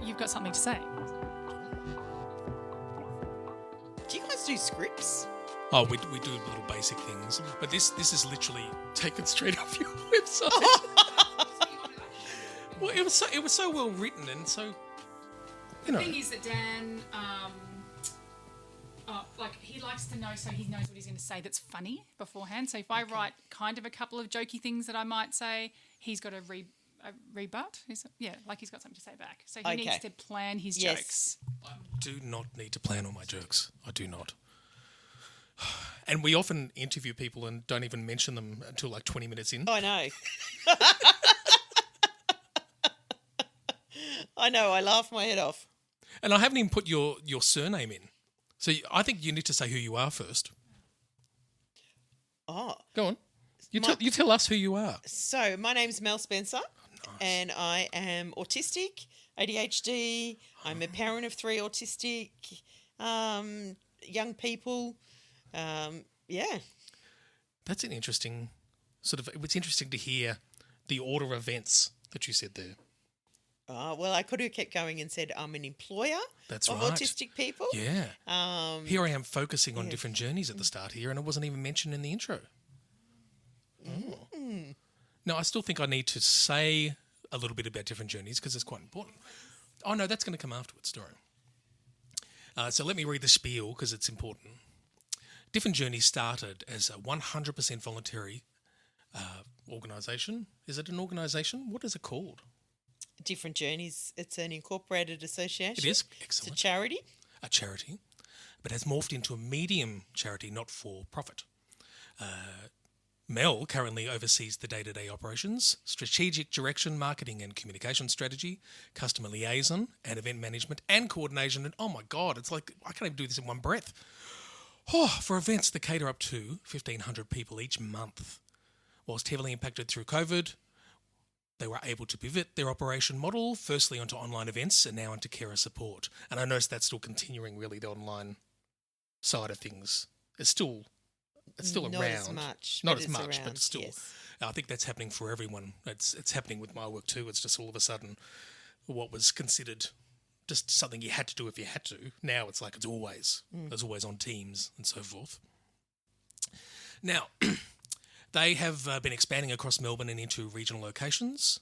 you've got something to say. Do you guys do scripts? Oh, we do little basic things, but this is literally taken straight off your website. Well, it was so well written and so, you know. The thing is that Dan, he likes to know, so he knows what he's going to say that's funny beforehand. So if I write kind of a couple of jokey things that I might say, he's got a rebut. He's got something to say back. So he needs to plan his jokes. I do not need to plan all my jokes. I do not. And we often interview people and don't even mention them until like 20 minutes in. I know. I know. I laugh my head off. And I haven't even put your surname in. So I think you need to say who you are first. Oh. Go on. You tell us who you are. So my name's Mel Spencer. Nice. And I am autistic, ADHD. I'm a parent of 3 autistic young people. Yeah. That's an interesting it's interesting to hear the order of events that you said there. Well, I could have kept going and said I'm an employer of right. autistic people. Yeah. Here I am focusing on different journeys at the start here, and it wasn't even mentioned in the intro. Mm. No, I still think I need to say a little bit about different journeys because it's quite important. Oh, no, that's going to come afterwards, Dorian. So let me read the spiel because it's important. Different Journeys started as a 100% voluntary organisation. Is it an organisation? What is it called? Different Journeys. It's an incorporated association. It is. Excellent. It's a charity. A charity, but has morphed into a medium charity, not for profit. Mel currently oversees the day-to-day operations, strategic direction, marketing and communication strategy, customer liaison and event management and coordination. And oh my God, it's like I can't even do this in one breath. For events that cater up to 1,500 people each month. Whilst heavily impacted through COVID, they were able to pivot their operation model firstly onto online events and now into carer support. And I noticed that's still continuing, really, the online side of things. It's still Not around. as much. Not but as much, around, but still. yes. I think that's happening for everyone. It's happening with my work too. It's just all of a sudden what was considered just something you had to do if you had to. Now it's like it's always on Teams and so forth. Now, they have been expanding across Melbourne and into regional locations.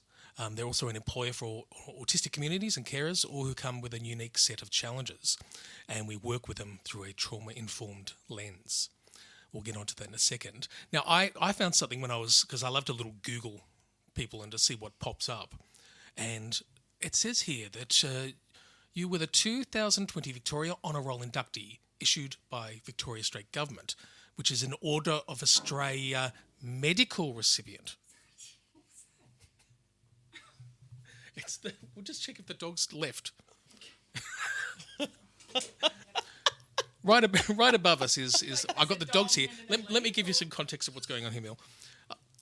They're also an employer for autistic communities and carers, all who come with a unique set of challenges. And we work with them through a trauma-informed lens. We'll get onto that in a second. Now, I found something because I love to little Google people and to see what pops up. And it says here that you were the 2020 Victoria Honour Roll inductee issued by Victoria State Government, which is an Order of Australia medical recipient. We'll just check if the dog's left. Right above us is I got the dogs here. Let me give you some context of what's going on here, Mel.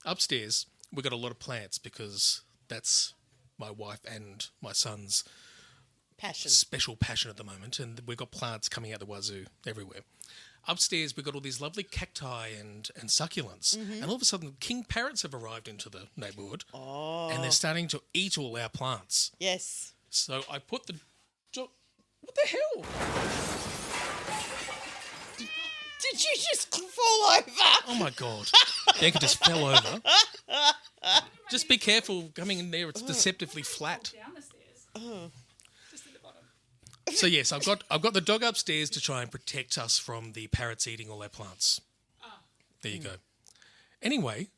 Upstairs, we've got a lot of plants because that's my wife and my son's special passion at the moment, and we've got plants coming out the wazoo everywhere. Upstairs, we've got all these lovely cacti and succulents, and all of a sudden, king parrots have arrived into the neighbourhood, and they're starting to eat all our plants. Yes. So I put the... What the hell? Did you just fall over? Oh my God. Bianca just fell over. Just be careful coming in there, it's deceptively flat. Down the stairs. Just at the bottom. So yes, I've got the dog upstairs to try and protect us from the parrots eating all our plants. There you go. Anyway,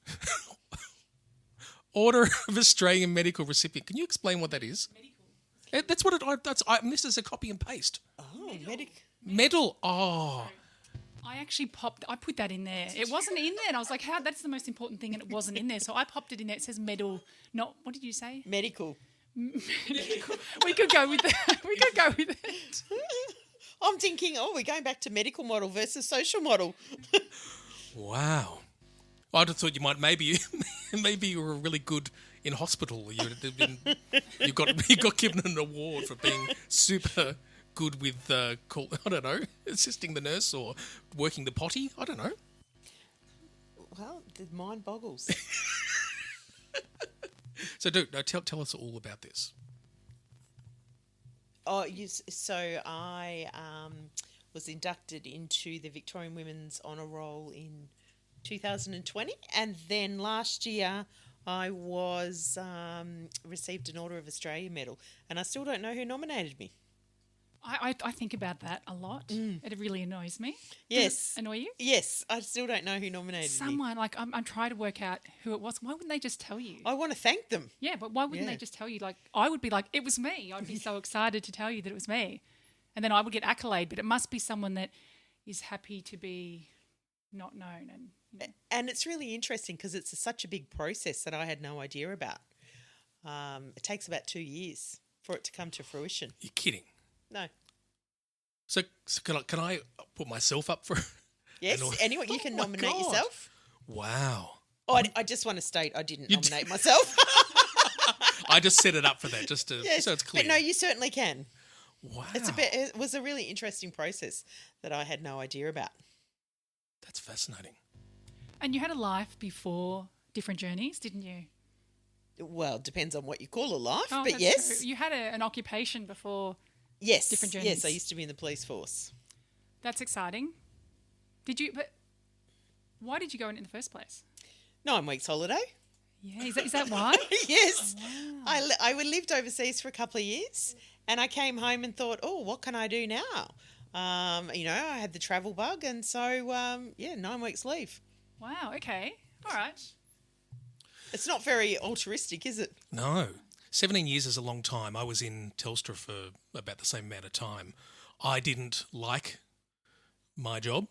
Order of Australian Medical Recipient. Can you explain what that is? Medical. That's what this is a copy and paste. Oh, Medal. Oh. I put that in there. It wasn't in there. And I was like, that's the most important thing. And it wasn't in there. So I popped it in there. It says medal, not, what did you say? Medical. We could go with that. We could go with it. I'm thinking, we're going back to medical model versus social model. Wow. I just thought you might maybe you were really good in hospital. You got given an award for being super good with I don't know, assisting the nurse or working the potty. I don't know. Well, the mind boggles. So tell us all about this. So I was inducted into the Victorian Women's Honour Roll in 2020, and then last year I was received an Order of Australia medal, and I still don't know who nominated me. I think about that a lot. It really annoys me. Yes. Does it annoy you? Yes, I still don't know who nominated me. Someone, like, I'm trying to work out who it was. Why wouldn't they just tell you? I want to thank them. Yeah, but why wouldn't they just tell you? Like, I would be like, it was me. I'd be so excited to tell you that it was me. And then I would get accolade, but it must be someone that is happy to be not known. And it's really interesting because it's such a big process that I had no idea about. It takes about 2 years for it to come to fruition. You're kidding. No. So can I put myself up for? Yes. Anyone, you can nominate God. yourself. Wow. Oh, I just want to state I didn't nominate myself. I just set it up for that, just to so it's clear. But no, you certainly can. Wow. It was a really interesting process that I had no idea about. That's fascinating. And you had a life before Different Journeys, didn't you? Well, depends on what you call a life, Oh, but that's yes. true. You had an occupation before. Yes. Different Journeys. Yes, I used to be in the police force. That's exciting. But why did you go in the first place? 9 weeks holiday. Yeah, is that why? Yes. Wow. I lived overseas for a couple of years, and I came home and thought, oh, what can I do now? I had the travel bug, and so, 9 weeks leave. Wow, okay. All right. It's not very altruistic, is it? No. 17 years is a long time. I was in Telstra for about the same amount of time. I didn't like my job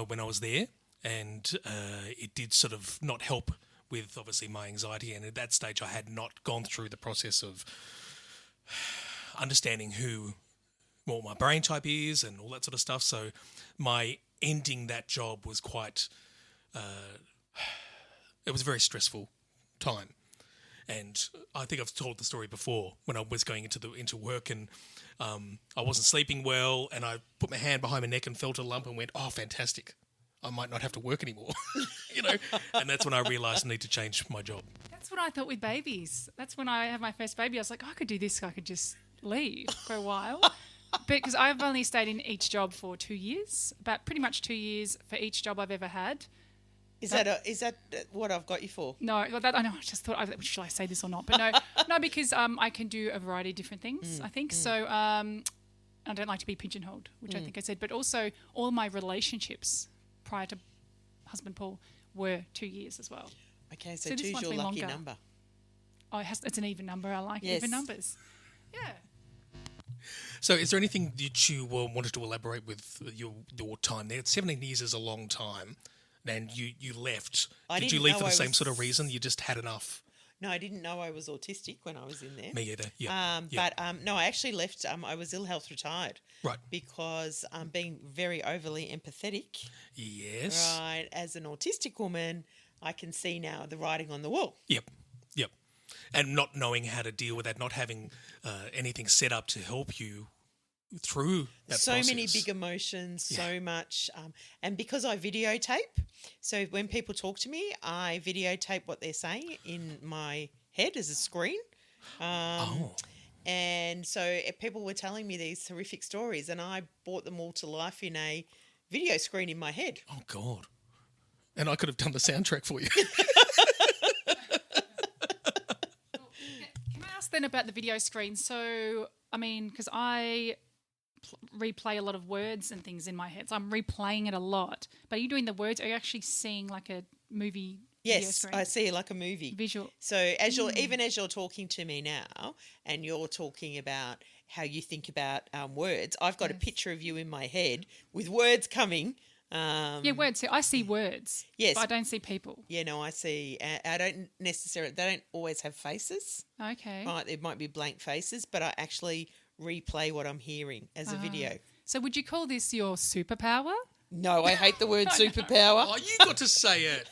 when I was there, and it did sort of not help with, obviously, my anxiety. And at that stage, I had not gone through the process of understanding what my brain type is and all that sort of stuff. So my ending that job was quite... it was a very stressful time. And I think I've told the story before when I was going into work, and I wasn't sleeping well, and I put my hand behind my neck and felt a lump and went, oh, fantastic. I might not have to work anymore, And that's when I realised I need to change my job. That's what I thought with babies. That's when I had my first baby. I was like, I could do this. I could just leave for a while. Because I've only stayed in each job for 2 years, about pretty much 2 years for each job I've ever had. Is that what I've got you for? No, I know. I just thought, should I say this or not? But no, because I can do a variety of different things. I think so. I don't like to be pigeonholed, which I think I said. But also, all my relationships prior to husband Paul were 2 years as well. Okay, so this two's one's your been lucky longer. number. Oh, it's an even number. I like even numbers. Yeah. So is there anything that you wanted to elaborate with your time there? 17 years is a long time. And you left. Did you leave for the same sort of reason? You just had enough? No, I didn't know I was autistic when I was in there. Me either, yeah. But no, I actually left. I was ill health retired. Right. Because being very overly empathetic. Yes. Right. As an autistic woman, I can see now the writing on the wall. Yep. And not knowing how to deal with that, not having anything set up to help you through that process. So many big emotions, so much. And because I videotape, so when people talk to me, I videotape what they're saying in my head as a screen. And so people were telling me these horrific stories, and I brought them all to life in a video screen in my head. Oh, God. And I could have done the soundtrack for you. Can I ask then about the video screen? So, I mean, because I replay a lot of words and things in my head, so I'm replaying it a lot. But are you doing the words? Are you actually seeing like a movie? Yes, I see it like a movie. Visual. So as you're talking to me now, and you're talking about how you think about words, I've got a picture of you in my head with words coming. Words. So I see words. Yes, but I don't see people. Yeah, no, I see. I don't necessarily. They don't always have faces. Okay. Right, there might be blank faces, but I actually replay what I'm hearing as a video. So would you call this your superpower? No, I hate the word superpower. Oh, you got to say it.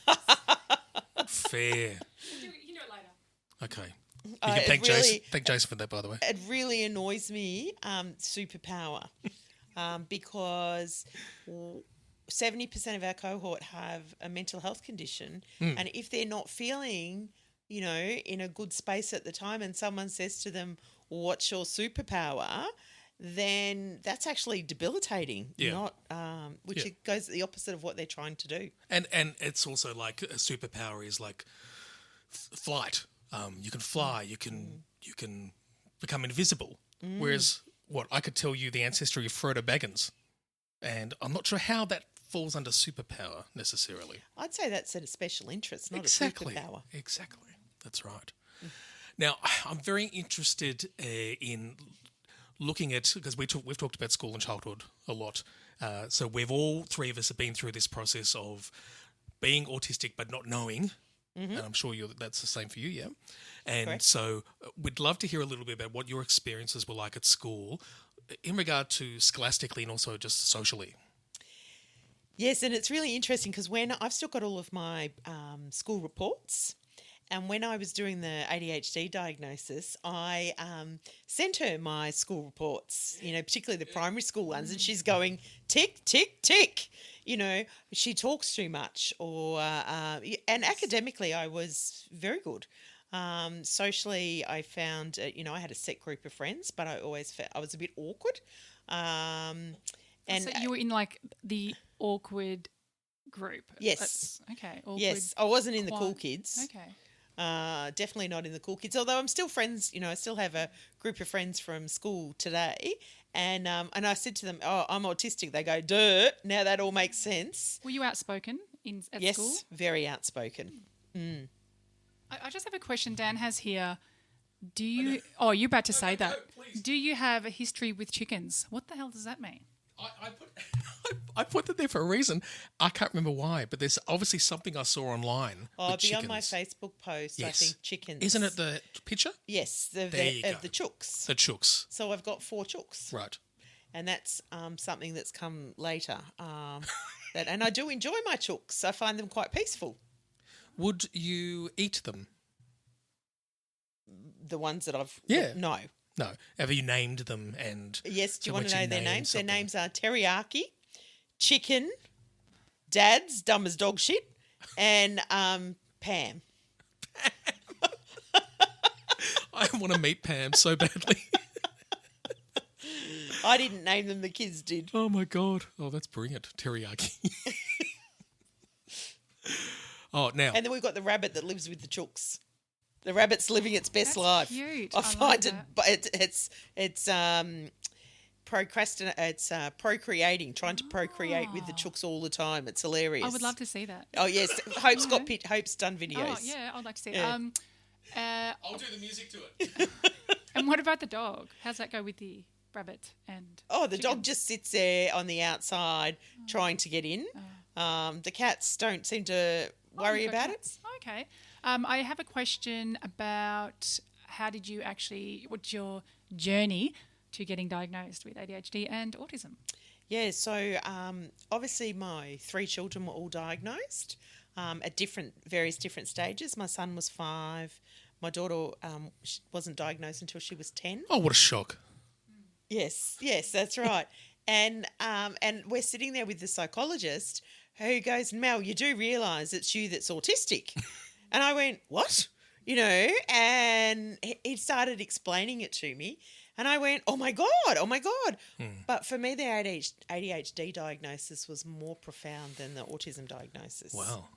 Fair. You know it later. Okay. You can thank Jason. Thank Jason for that, by the way. It really annoys me, superpower, because 70% of our cohort have a mental health condition, and if they're not feeling, in a good space at the time, and someone says to them, what's your superpower, then that's actually debilitating. Not which it goes the opposite of what they're trying to do. And it's also like a superpower is like flight. You can fly. You can become invisible. Whereas I could tell you the ancestry of Frodo Baggins, and I'm not sure how that falls under superpower necessarily. I'd say that's a special interest, not a superpower. Exactly. That's right. Now, I'm very interested in looking at, because we've talked about school and childhood a lot. So all three of us have been through this process of being autistic but not knowing. And I'm sure that's the same for you, yeah? And Correct. So we'd love to hear a little bit about what your experiences were like at school in regard to scholastically and also just socially. Yes, and it's really interesting because when I've still got all of my school reports, and when I was doing the ADHD diagnosis, I sent her my school reports, particularly the primary school ones, and she's going, tick, tick, tick. She talks too much, and academically I was very good. Socially, I found, I had a set group of friends, but I always felt I was a bit awkward. So you were in like the awkward group. Yes. Okay. Awkward, yes, I wasn't in the cool kids. Okay. Definitely not in the cool kids, although I'm still friends, I still have a group of friends from school today. And I said to them, "Oh, I'm autistic." They go, "Duh." Now that all makes sense. Were you outspoken at school? Yes, very outspoken. I just have a question Dan has here. Do you... Oh, you're about to say that. Please. Do you have a history with chickens? What the hell does that mean? I put that there for a reason. I can't remember why, but there's obviously something I saw online. Oh, with beyond my chickens. Facebook post, Yes. I think chickens. Isn't it the picture? Yes, There you go. the chooks. The chooks. So I've got 4 chooks. Right. And that's something that's come later. And I do enjoy my chooks. I find them quite peaceful. Would you eat them? The ones that I've... Yeah. No. No. Have you named them? And Yes, do you so want to what's know your their name, names? something? Their names are Teriyaki, Chicken, Dad's dumb as dog shit, and Pam. I want to meet Pam so badly. I didn't name them, the kids did. Oh my God. Oh, that's brilliant. Teriyaki. Oh, now. And then we've got the rabbit that lives with the chooks. The rabbit's living its best That's life. cute. I I find love it, but it's procreating, trying to procreate with the chooks all the time. It's hilarious. I would love to see that. Oh yes, Hope's done videos. Oh, yeah, I'd like to see Yeah. it. I'll do the music to it. And what about the dog? How's that go with the rabbit and Oh, the chicken? dog just sits there on the outside trying to get in. The cats don't seem to worry you've got about it. cats. Okay. I have a question about what's your journey to getting diagnosed with ADHD and autism? Yeah, so obviously my 3 children were all diagnosed at various different stages. My son was 5. My daughter wasn't diagnosed until she was 10. Oh, what a shock. Yes, that's right. And we're sitting there with the psychologist who goes, "Mel, you do realise it's you that's autistic." And I went, "What?" And he started explaining it to me. And I went, oh my God. But for me, the ADHD diagnosis was more profound than the autism diagnosis. Wow.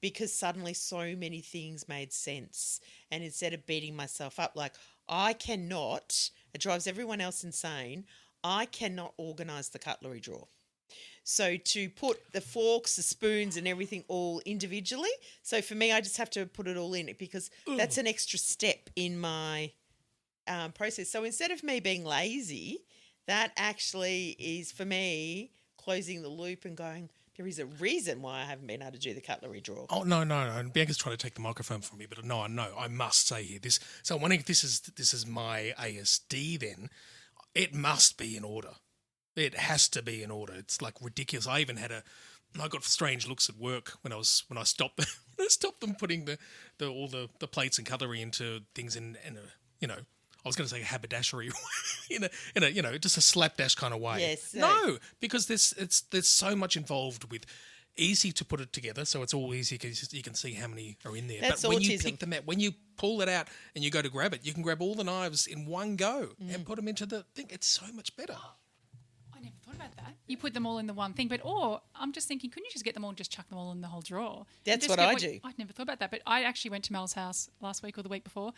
Because suddenly so many things made sense. And instead of beating myself up, like, it drives everyone else insane, I cannot organise the cutlery drawer. So to put the forks, the spoons and everything all individually. So for me, I just have to put it all in because that's an extra step in my process. So instead of me being lazy, that actually is for me closing the loop and going, there is a reason why I haven't been able to do the cutlery drawer. Oh, no. Bianca's trying to take the microphone from me, but no, I must say here this. So I'm wondering if this is my ASD then. It must be in order. It has to be in order. It's like ridiculous. I got strange looks at work when I stopped them putting all the plates and cutlery into things in a, I was going to say a haberdashery in a just a slapdash kind of way. Yes. No, because there's so much involved with easy to put it together, so it's all easy because you can see how many are in there. That's but when you autism. pick them out, when you pull it out and you go to grab it, you can grab all the knives in one go and put them into the thing. It's so much better. I never thought about that. You put them all in the one thing, or I'm just thinking, couldn't you just get them all and just chuck them all in the whole drawer? That's what I do. I'd never thought about that, but I actually went to Mel's house last week or the week before.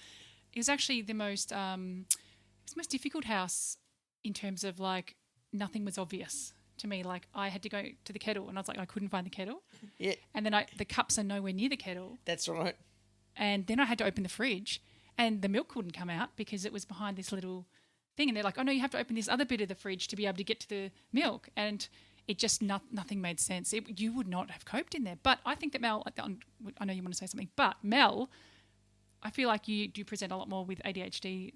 It was actually the most difficult house in terms of like nothing was obvious to me. Like I had to go to the kettle and I was like, I couldn't find the kettle. Yeah. And then the cups are nowhere near the kettle. That's right. And then I had to open the fridge and the milk wouldn't come out because it was behind this little thing. And they're like, oh no, you have to open this other bit of the fridge to be able to get to the milk. And it just, nothing made sense. You would not have coped in there. But I think that Mel, I know you want to say something, but Mel, I feel like you do present a lot more with ADHD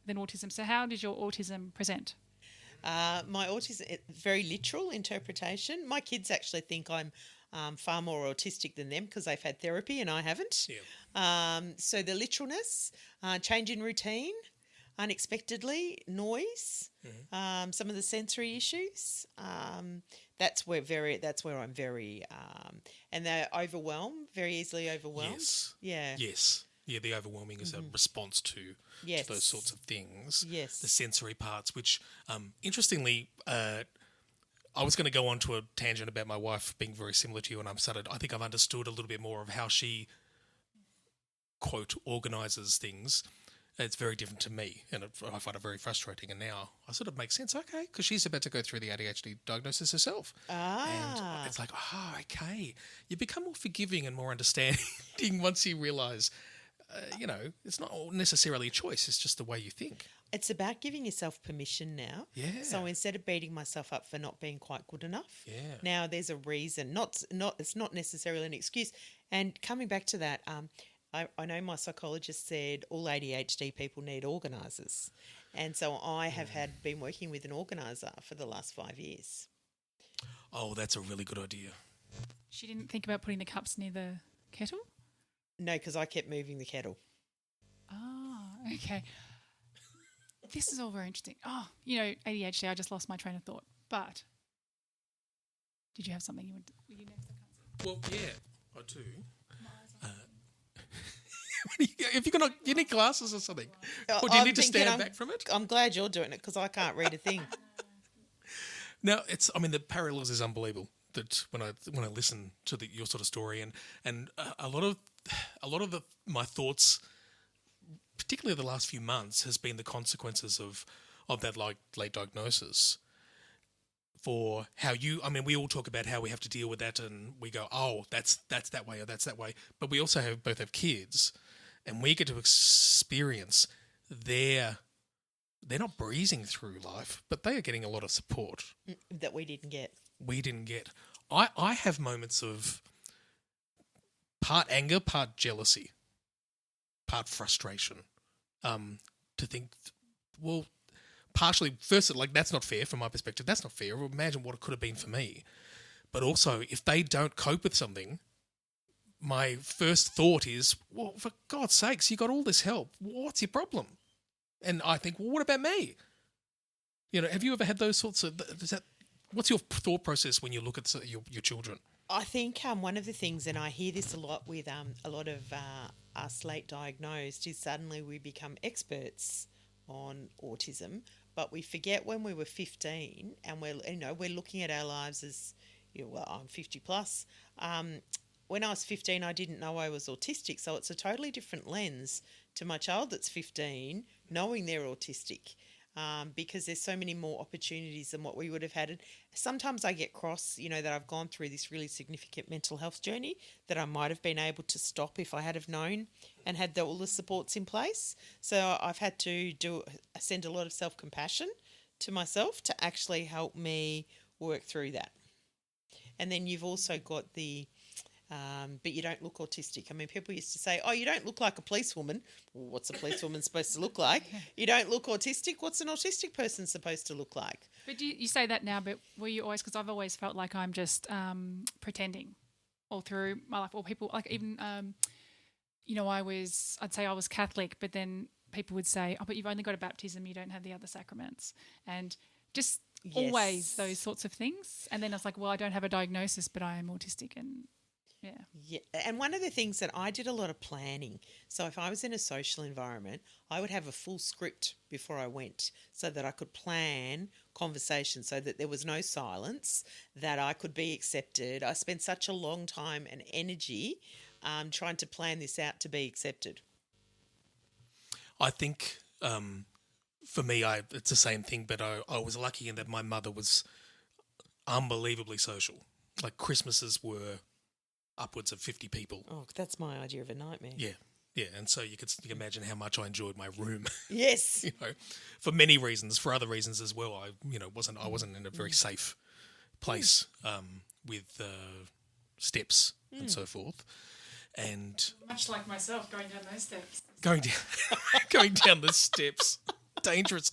than autism. So how does your autism present? My autism, very literal interpretation. My kids actually think I'm far more autistic than them because they've had therapy and I haven't. Yeah. So the literalness, change in routine, unexpectedly, noise, some of the sensory issues. That's where I'm very, and they're overwhelmed, very easily overwhelmed. Yes. Yeah. Yes. Yeah, the overwhelming is a response to those sorts of things. Yes. The sensory parts, which, interestingly, I was going to go on to a tangent about my wife being very similar to you, and I think I've understood a little bit more of how she, quote, organises things. It's very different to me, and I find it very frustrating. And now I sort of make sense, okay, because she's about to go through the ADHD diagnosis herself. And it's like, okay. You become more forgiving and more understanding once you realise, it's not necessarily a choice. It's just the way you think. It's about giving yourself permission now. Yeah. So instead of beating myself up for not being quite good enough, now there's a reason. It's not necessarily an excuse. And coming back to that, I know my psychologist said all ADHD people need organisers. And so I have been working with an organiser for the last 5 years. Oh, that's a really good idea. She didn't think about putting the cups near the kettle? No, because I kept moving the kettle. Oh, okay. This is all very interesting. Oh, ADHD, I just lost my train of thought. But did you have something you wanted? Were you next? I can't see. Well, yeah, I do. You need glasses or something? Or do you need to stand back from it? I'm glad you're doing it because I can't read a thing. No, the parallels is unbelievable. That when I listen to your sort of story and a lot of my thoughts, particularly the last few months, has been the consequences of that late diagnosis. For how we all talk about how we have to deal with that, and we go, oh, that's that way or that's that way. But we also both have kids, and we get to experience they're not breezing through life, but they are getting a lot of support that we didn't get. I have moments of part anger, part jealousy, part frustration. To think, well, partially, first, like, that's not fair from my perspective. That's not fair. Imagine what it could have been for me. But also, if they don't cope with something, my first thought is, well, for God's sakes, you got all this help. What's your problem? And I think, well, what about me? Have you ever had those sorts of... What's your thought process when you look at your children? I think one of the things, and I hear this a lot with a lot of us late diagnosed, is suddenly we become experts on autism, but we forget when we were 15 and we're looking at our lives as, I'm 50 plus. When I was 15, I didn't know I was autistic, so it's a totally different lens to my child that's 15, knowing they're autistic. Because there's so many more opportunities than what we would have had. And sometimes I get cross, that I've gone through this really significant mental health journey that I might have been able to stop if I had have known and had all the supports in place. So I've had to send a lot of self-compassion to myself to actually help me work through that. And then you've also got but you don't look autistic. I mean, people used to say, oh, you don't look like a policewoman. Well, what's a policewoman supposed to look like? You don't look autistic. What's an autistic person supposed to look like? But you say that now, but were you always, because I've always felt like I'm just pretending all through my life, or people, like even, I'd say I was Catholic, but then people would say, oh, but you've only got a baptism, you don't have the other sacraments. And Just Yes. always those sorts of things. And then I was like, well, I don't have a diagnosis, but I am autistic. And yeah. Yeah, and one of the things that I did a lot of planning. So if I was in a social environment, I would have a full script before I went so that I could plan conversations so that there was no silence, that I could be accepted. I spent such a long time and energy trying to plan this out to be accepted. I think for me, it's the same thing, but I was lucky in that my mother was unbelievably social. Like Christmases were upwards of 50 people. Oh, that's my idea of a nightmare. Yeah, and so you can imagine how much I enjoyed my room. Yes. For many reasons, for other reasons as well. I wasn't in a very safe place with steps and so forth, and Much like myself, going down those steps. going down the steps, dangerous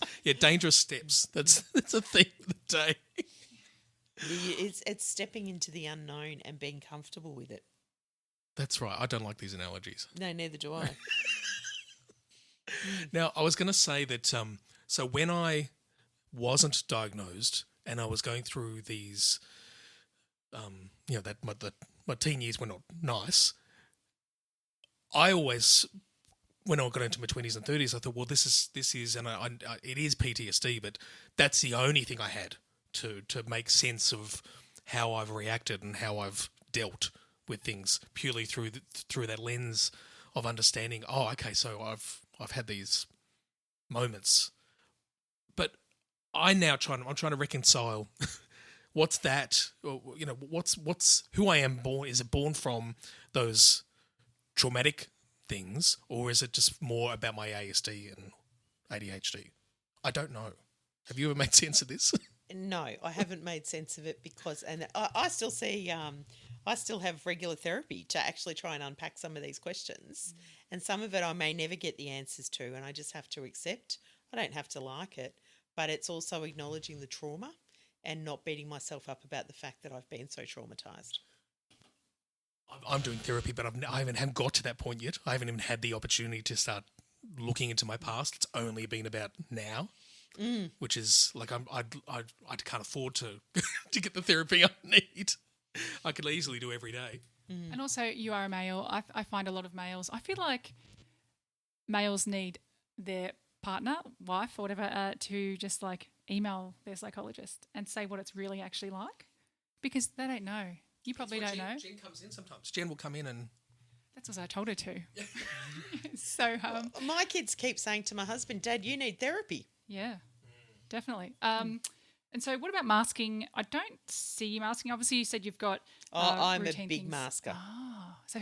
steps. That's a theme of the day. It's stepping into the unknown and being comfortable with it. That's right. I don't like these analogies. No, neither do I. Now, I was going to say that so when I wasn't diagnosed and I was going through these, that my teen years were not nice, I always, when I got into my 20s and 30s, I thought, well, this is, and it is PTSD, but that's the only thing I had to make sense of how I've reacted and how I've dealt with things purely through that lens of understanding. Oh, okay, so I've had these moments, but I'm trying to reconcile what's that, what's who I am born. Is it born from those traumatic things, or is it just more about my ASD and ADHD? I don't know. Have you ever made sense of this? No, I haven't made sense of it because, and I still see, I still have regular therapy to actually try and unpack some of these questions. And some of it I may never get the answers to, and I just have to accept. I don't have to like it, but it's also acknowledging the trauma and not beating myself up about the fact that I've been so traumatised. I'm doing therapy, but I haven't got to that point yet. I haven't even had the opportunity to start looking into my past. It's only been about now. Which is like I can't afford to to get the therapy I need. I could easily do every day. And also, you are a male. I find a lot of males. I feel like males need their partner, wife, or whatever, to just like email their psychologist and say what it's really actually like, because they don't know. You probably don't know. Jen comes in sometimes. Jen will come in and. That's what I told her to. So my kids keep saying to my husband, "Dad, you need therapy." Yeah, definitely. And so what about masking? I don't see you masking. Obviously, you said you've got I'm a routine big things. masker.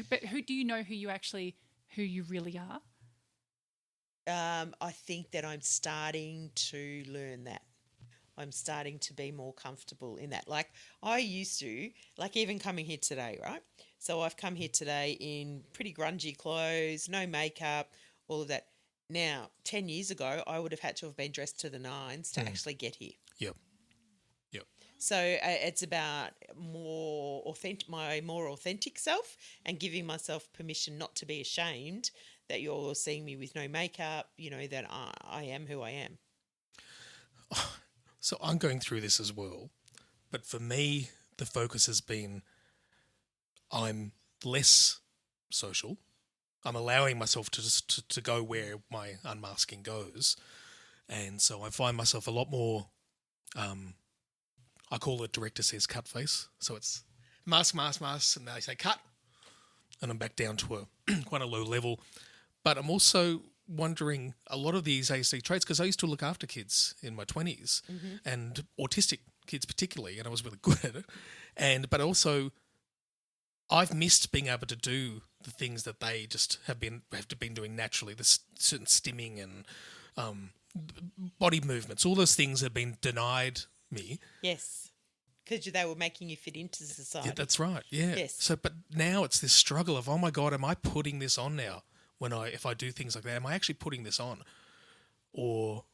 But who do you know who you really are? I think that I'm starting to learn that. I'm starting to be more comfortable in that. Like I used to, like even coming here today, right? So I've come here today in pretty grungy clothes, no makeup, all of that. Now, 10 years ago, I would have had to have been dressed to the nines to actually get here. Yep. So it's about my more authentic self and giving myself permission not to be ashamed that you're seeing me with no makeup, that I am who I am. So I'm going through this as well. But for me, the focus has been I'm less social. I'm allowing myself to go where my unmasking goes. And so I find myself a lot more, I call it director says cut face. So it's mask, and they say cut. And I'm back down to quite a low level. But I'm also wondering a lot of these ASD traits, because I used to look after kids in my 20s and autistic kids particularly, and I was really good at it. But also I've missed being able to do the things that they just have been doing naturally, the certain stimming and body movements, all those things have been denied me. Yes, because they were making you fit into society. Yeah, that's right. Yeah. Yes. So, but now it's this struggle of, oh my God, am I putting this on now? If I do things like that, am I actually putting this on? Or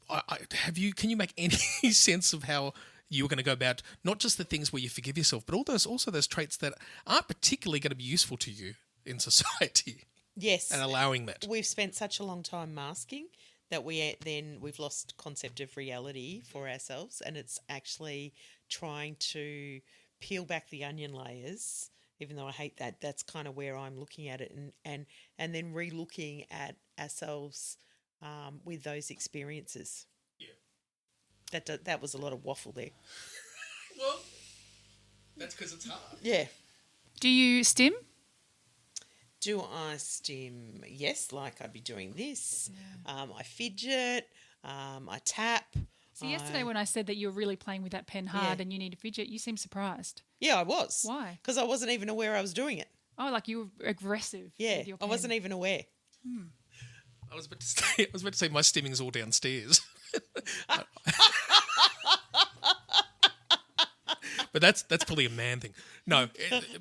can you make any sense of how you were going to go about not just the things where you forgive yourself, but also those traits that aren't particularly going to be useful to you in society? Yes. And allowing that. We've spent such a long time masking that we've lost concept of reality for ourselves, and it's actually trying to peel back the onion layers. Even though I hate that, that's kind of where I'm looking at it, and then re-looking at ourselves with those experiences. Yeah. That was a lot of waffle there. Well, that's because it's hard. Yeah. Do you stim? Do I stim? Yes, like I'd be doing this. Yeah. I fidget. I tap. So yesterday when I said that you were really playing with that pen hard and you need to fidget, you seemed surprised. Yeah, I was. Why? Because I wasn't even aware I was doing it. Oh, like you were aggressive. Yeah, with your I pen. wasn't even aware. I was about to say my stimming's all downstairs. But that's probably a man thing. No,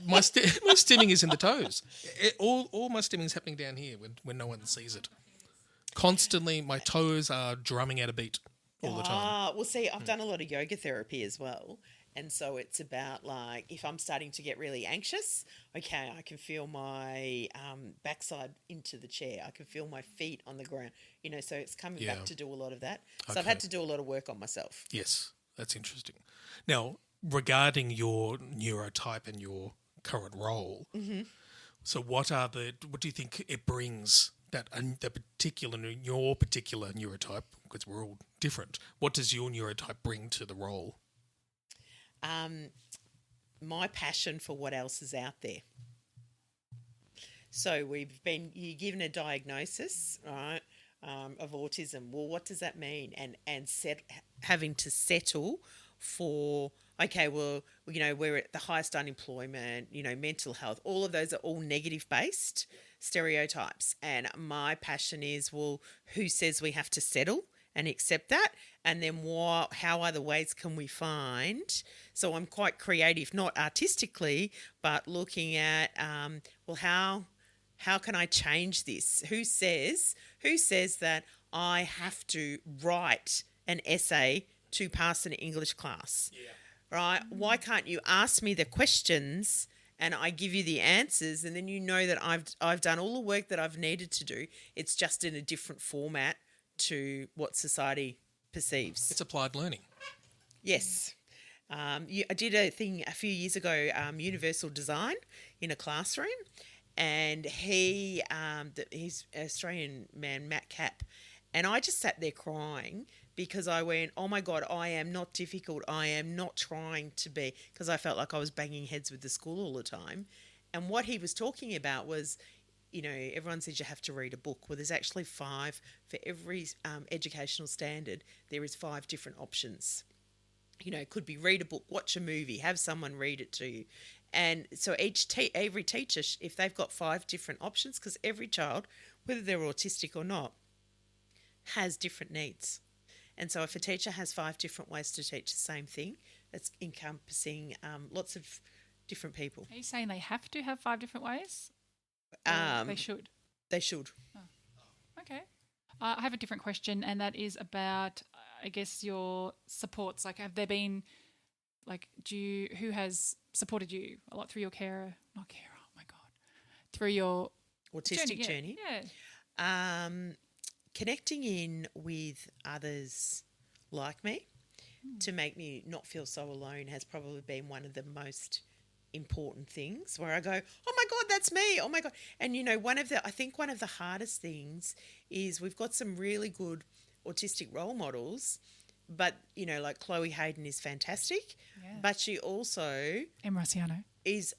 my stimming is in the toes. All my stimming is happening down here when no one sees it. Constantly, my toes are drumming out a beat all the time. Well, see, I've done a lot of yoga therapy as well. And so it's about like if I'm starting to get really anxious, okay, I can feel my backside into the chair. I can feel my feet on the ground. So it's coming back to do a lot of that. So I've had to do a lot of work on myself. Yes, that's interesting. Now, regarding your neurotype and your current role, so what do you think it brings your particular neurotype, because we're all different, what does your neurotype bring to the role? My passion for what else is out there. So you're given a diagnosis, right, of autism. Well, what does that mean? And having to settle for, okay, well, we're at the highest unemployment, mental health, all of those are all negative based stereotypes. And my passion is, well, who says we have to settle and accept that? And then how other ways can we find? So I'm quite creative, not artistically, but looking at, how can I change this? Who says that I have to write an essay to pass an English class? Yeah. Right? Why can't you ask me the questions and I give you the answers, and then you know that I've done all the work that I've needed to do. It's just in a different format to what society perceives. It's applied learning. Yes. I did a thing a few years ago, universal design in a classroom, and he's an Australian man, Matt Cap, and I just sat there crying because I went, oh my God, I am not difficult. I am not trying to be, because I felt like I was banging heads with the school all the time. And what he was talking about was, everyone says you have to read a book. Well, there's actually 5 for every educational standard. There is 5 different options. It could be read a book, watch a movie, have someone read it to you. And so every teacher, if they've got 5 different options, because every child, whether they're autistic or not, has different needs. And so if a teacher has 5 different ways to teach the same thing, that's encompassing lots of different people. Are you saying they have to have 5 different ways? They should? They should. Oh. Okay. I have a different question, and that is about, I guess, your supports. Like, have there been, who has supported you a lot through your oh my God, through your autistic journey? Yeah. Connecting in with others like me to make me not feel so alone has probably been one of the most important things, where I go, oh my God, that's me. Oh my God. And one of the hardest things is we've got some really good autistic role models, but like Chloe Hayden is fantastic, but she also Em Rossiano is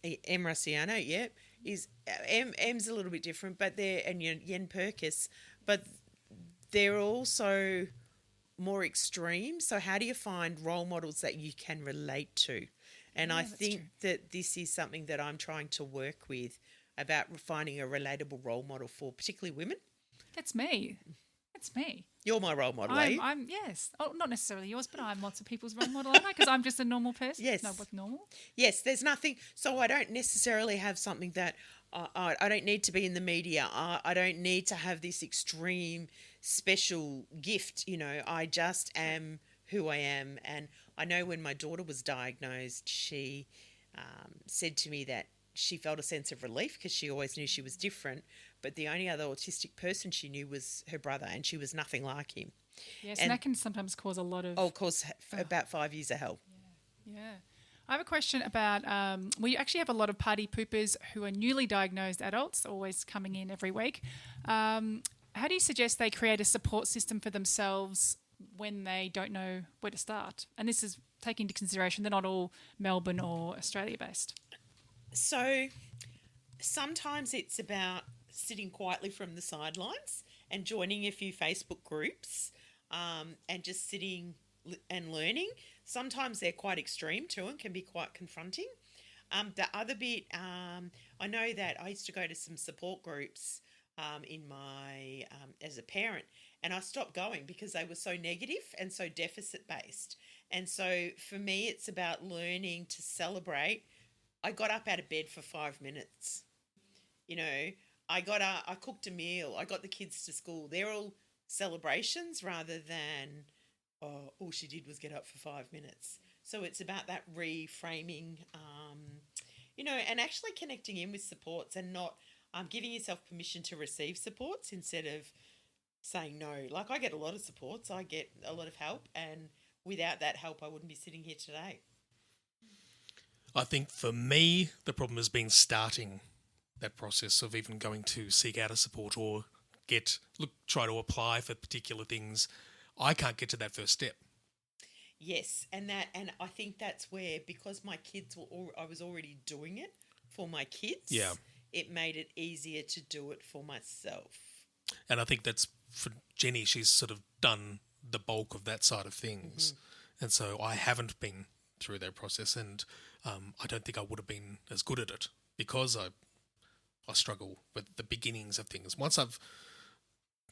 Em's a little bit different, but and Yen Perkis, but they're also more extreme. So how do you find role models that you can relate to? And I think that this is something that I'm trying to work with, about finding a relatable role model for particularly women. That's me. That's me. You're my role model, are you? I'm yes. Oh, not necessarily yours, but I'm lots of people's role model, aren't I? Because I'm just a normal person. Yes. No, what's normal? Yes, there's nothing. So I don't necessarily have something that I don't need to be in the media. I don't need to have this extreme special gift. I just am who I am. And I know when my daughter was diagnosed, she said to me that she felt a sense of relief because she always knew she was different, but the only other autistic person she knew was her brother, and she was nothing like him. Yes, and that can sometimes cause a lot of... Oh, of course, about 5 years of hell. Yeah. I have a question about, we actually have a lot of party poopers who are newly diagnosed adults, always coming in every week. How do you suggest they create a support system for themselves when they don't know where to start? And this is taking into consideration they're not all Melbourne or Australia based. So sometimes it's about sitting quietly from the sidelines and joining a few Facebook groups and just sitting and learning. Sometimes they're quite extreme too and can be quite confronting. The other bit, I know that I used to go to some support groups in my as a parent, and I stopped going because they were so negative and so deficit based. And so for me, it's about learning to celebrate. I got up out of bed for 5 minutes. You know, I cooked a meal. I got the kids to school. They're all celebrations rather than, oh, all she did was get up for 5 minutes. So it's about that reframing, you know, and actually connecting in with supports and not giving yourself permission to receive supports instead of saying no. Like, I get a lot of supports. I get a lot of help, and without that help, I wouldn't be sitting here today. I think for me, the problem has been starting that process of even going to seek out a support or try to apply for particular things. I can't get to that first step. Yes, and I think that's where, because my kids I was already doing it for my kids. Yeah. It made it easier to do it for myself. And I think that's for Jenny. She's sort of done the bulk of that side of things, and so I haven't been through that process, and I don't think I would have been as good at it because I struggle with the beginnings of things. Once I've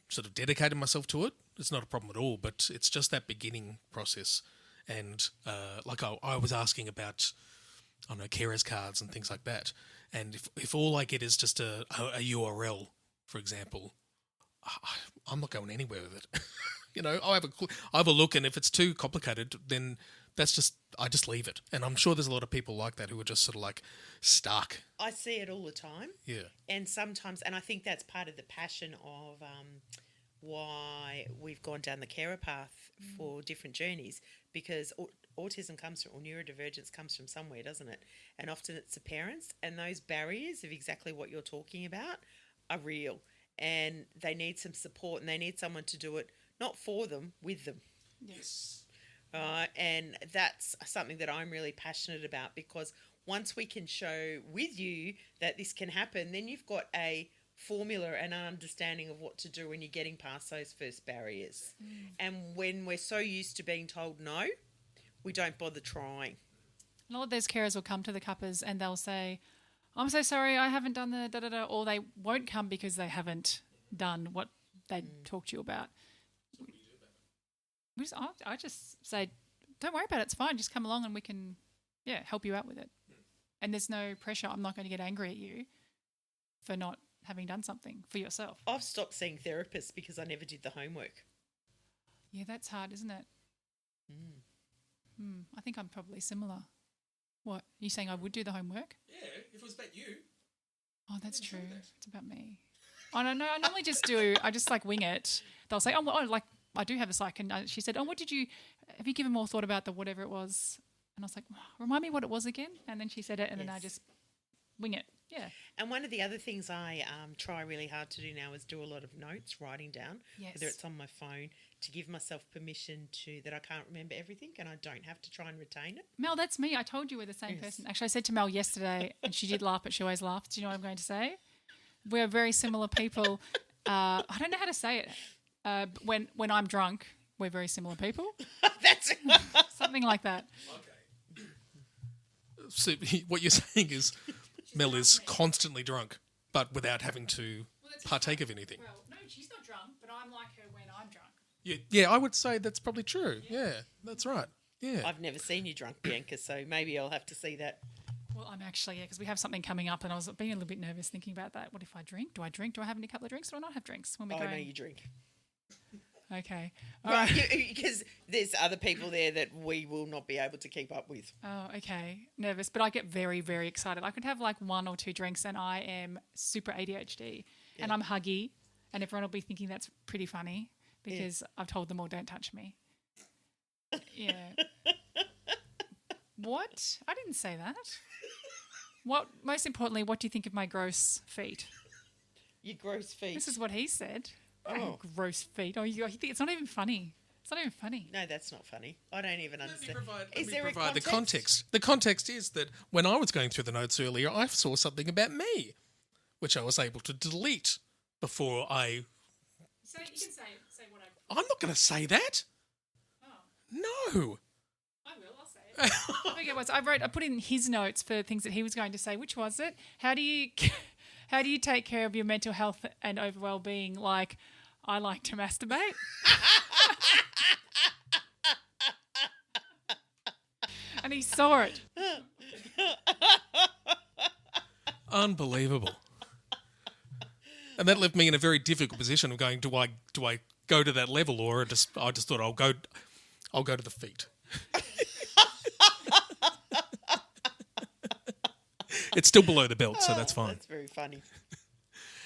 sort of dedicated myself to it, it's not a problem at all, but it's just that beginning process. And like I was asking about, I don't know, carers cards and things like that. And if all I get is just a URL, for example, I'm not going anywhere with it. You know, I'll have a look, and if it's too complicated, then I just leave it. And I'm sure there's a lot of people like that who are just sort of like stuck. I see it all the time. Yeah. And sometimes, and I think that's part of the passion of why we've gone down the carer path for Different Journeys, because autism comes from, or neurodivergence comes from somewhere, doesn't it? And often it's the parents, and those barriers of exactly what you're talking about are real, and they need some support, and they need someone to do it, not for them, with them. Yes. And that's something that I'm really passionate about, because once we can show with you that this can happen, then you've got a formula and an understanding of what to do when you're getting past those first barriers. And when we're so used to being told no, we don't bother trying. And a lot of those carers will come to the cuppers and they'll say, I'm so sorry, I haven't done the da-da-da, or they won't come because they haven't done what they talked to you about. I just say, don't worry about it, it's fine, just come along and we can help you out with it. And there's no pressure. I'm not going to get angry at you for not having done something for yourself. I've stopped seeing therapists because I never did the homework. Yeah, that's hard, isn't it? I think I'm probably similar. What? Are you saying I would do the homework? Yeah, if it was about you. Oh, that's true. It's about me. I don't know. I normally I just like wing it. They'll say, like I do have a psych. And she said, have you given more thought about the whatever it was? And I was like, remind me what it was again. And then she said it, and then I just wing it. Yeah. And one of the other things I try really hard to do now is do a lot of notes, writing down, whether it's on my phone, to give myself permission that I can't remember everything and I don't have to try and retain it. Mel, that's me. I told you we're the same person. Actually, I said to Mel yesterday, and she did laugh, but she always laughs. Do you know what I'm going to say? We're very similar people. I don't know how to say it. When I'm drunk, we're very similar people. That's something like that. Okay. So what you're saying is Mel is constantly drunk, but without having to partake of anything. Well, no, she's not drunk, but I'm like her when I'm drunk. Yeah, I would say that's probably true. Yeah, that's right. Yeah. I've never seen you drunk, Bianca, so maybe I'll have to see that. Well, I'm actually, because we have something coming up and I was being a little bit nervous thinking about that. What if I drink? Do I drink? Do I have any couple of drinks? Or do I not have drinks when we go? I know you drink. Okay. All right. Because there's other people there that we will not be able to keep up with. Oh, okay. Nervous. But I get very, very excited. I could have like 1 or 2 drinks and I am super ADHD. and I'm huggy, and everyone will be thinking that's pretty funny because I've told them all don't touch me. Yeah. What? I didn't say that. What? Most importantly, what do you think of my gross feet? Your gross feet. This is what he said. Oh. Gross feet. Oh, you think it's not even funny. It's not even funny. No, that's not funny. I don't even understand. Let Is me there provide a context? the context is that when I was going through the notes earlier, I saw something about me, which I was able to delete before I... So you can say what I'm not going to say that. Oh. No. I will. I'll say it. I think it was. I put in his notes for things that he was going to say. Which was it? How do you take care of your mental health and overall well-being? Like, I like to masturbate. And he saw it. Unbelievable. And that left me in a very difficult position of going, do I go to that level, or I just thought I'll go to the feet. It's still below the belt, so that's fine. That's very funny.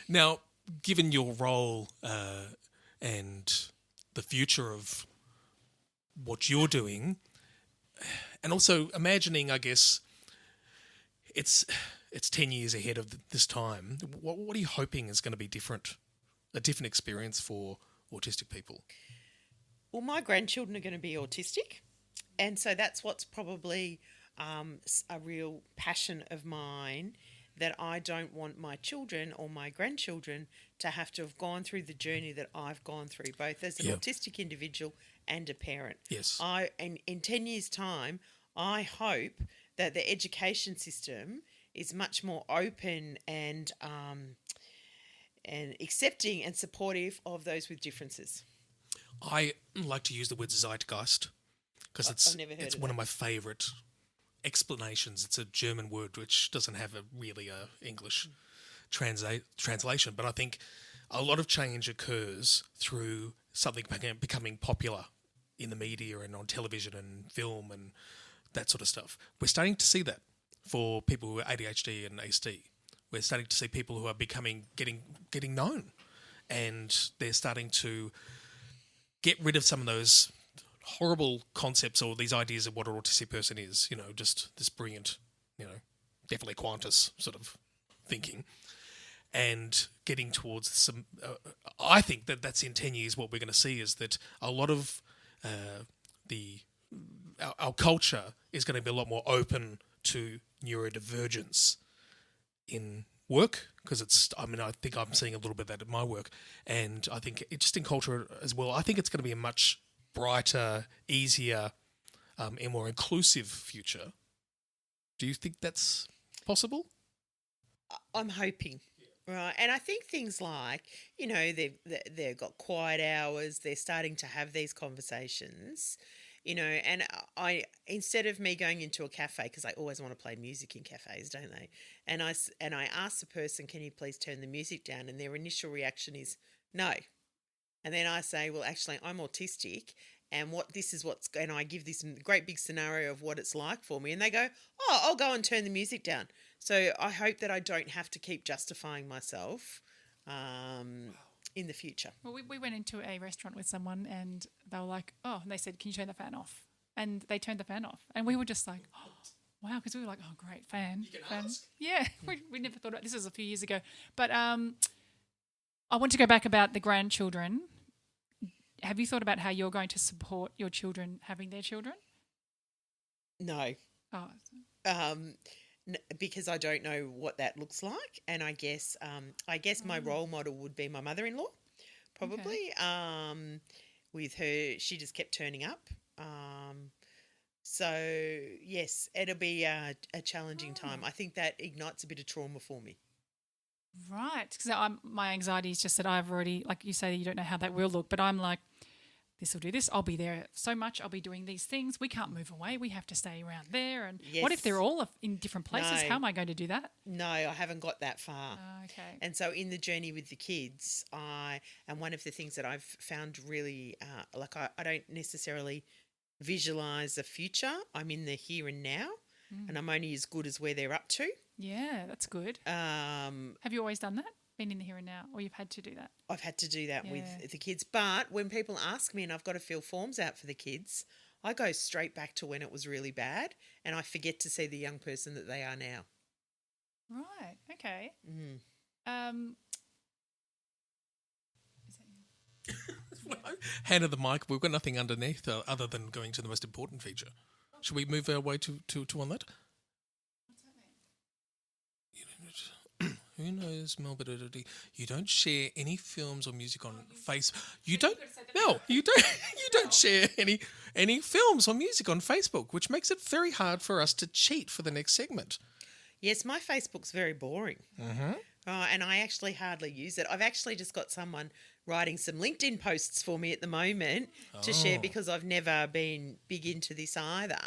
Now, given your role and the future of what you're doing, and also imagining, I guess, it's 10 years ahead of this time. What are you hoping is going to be different, a different experience for autistic people? Well, my grandchildren are going to be autistic, and so that's what's probably a real passion of mine, that I don't want my children or my grandchildren to have to have gone through the journey that I've gone through, both as an autistic individual and a parent. Yes. And in 10 years' time, I hope that the education system is much more open and accepting and supportive of those with differences. I like to use the word zeitgeist because it's one of my favourite explanations. It's a German word which doesn't have really a English translation, but I think a lot of change occurs through something becoming popular in the media and on television and film and that sort of stuff. We're starting to see that for people who are ADHD and ASD. We're starting to see people who are getting known, and they're starting to get rid of some of those horrible concepts or these ideas of what an autistic person is, just this brilliant, definitely Qantas sort of thinking, and getting towards some, I think that's in 10 years what we're going to see is that a lot of our culture is going to be a lot more open to neurodivergence in work, because I think I'm seeing a little bit of that at my work, and I think it's just in culture as well. I think it's going to be a much brighter, easier, and more inclusive future. Do you think that's possible? I'm hoping, right? And I think things like, they've got quiet hours, they're starting to have these conversations, and I, instead of me going into a cafe, because I always want to play music in cafes, don't they? And I ask the person, can you please turn the music down? And their initial reaction is no. And then I say, well, actually, I'm autistic, and and I give this great big scenario of what it's like for me. And they go, oh, I'll go and turn the music down. So I hope that I don't have to keep justifying myself in the future. Well, we went into a restaurant with someone, and they were like, oh, and they said, can you turn the fan off? And they turned the fan off. And we were just like, oh, wow, because we were like, oh, great, fan. You can fan. ask. Yeah, we never thought about this. Was a few years ago. But I want to go back about the grandchildren. Have you thought about how you're going to support your children having their children? No. Oh. Because I don't know what that looks like, and I guess my role model would be my mother-in-law, probably. Okay. With her, she just kept turning up. So yes, it'll be a challenging time. I think that ignites a bit of trauma for me. Right, because my anxiety is just that I've already, like you say, you don't know how that will look, but I'm like, this will do this. I'll be there so much. I'll be doing these things. We can't move away. We have to stay around there. And yes. What if they're all in different places? No. How am I going to do that? No, I haven't got that far. Okay. And so in the journey with the kids, and one of the things that I've found really, I don't necessarily visualise the future. I'm in the here and now, and I'm only as good as where they're up to. Yeah, that's good. Have you always done that? been in the here and now, or you've had to do that? I've had to do that Yeah. with the kids. But when people ask me and I've got to fill forms out for the kids, I go straight back to when it was really bad and I forget to see the young person that they are now. Right. Okay. Mm. Is that you? Hand of the mic. We've got nothing underneath other than going to the most important feature. Should we move our way to on that? What's that mean? Who knows, Mel? But you don't share any films or music on Facebook. You don't. No, you don't. You don't share any films or music on Facebook, which makes it very hard for us to cheat for the next segment. Yes, my Facebook's very boring. Mm-hmm. And I actually hardly use it. I've actually just got someone writing some LinkedIn posts for me at the moment to share because I've never been big into this either.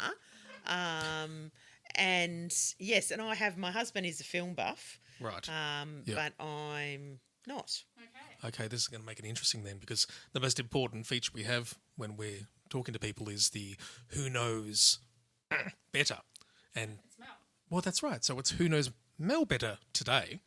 And yes, and I have, my husband is a film buff. Right. But I'm not. Okay, this is going to make it interesting then, because the most important feature we have when we're talking to people is the who knows better. And It's Mel. well, that's right. So it's who knows Mel better today.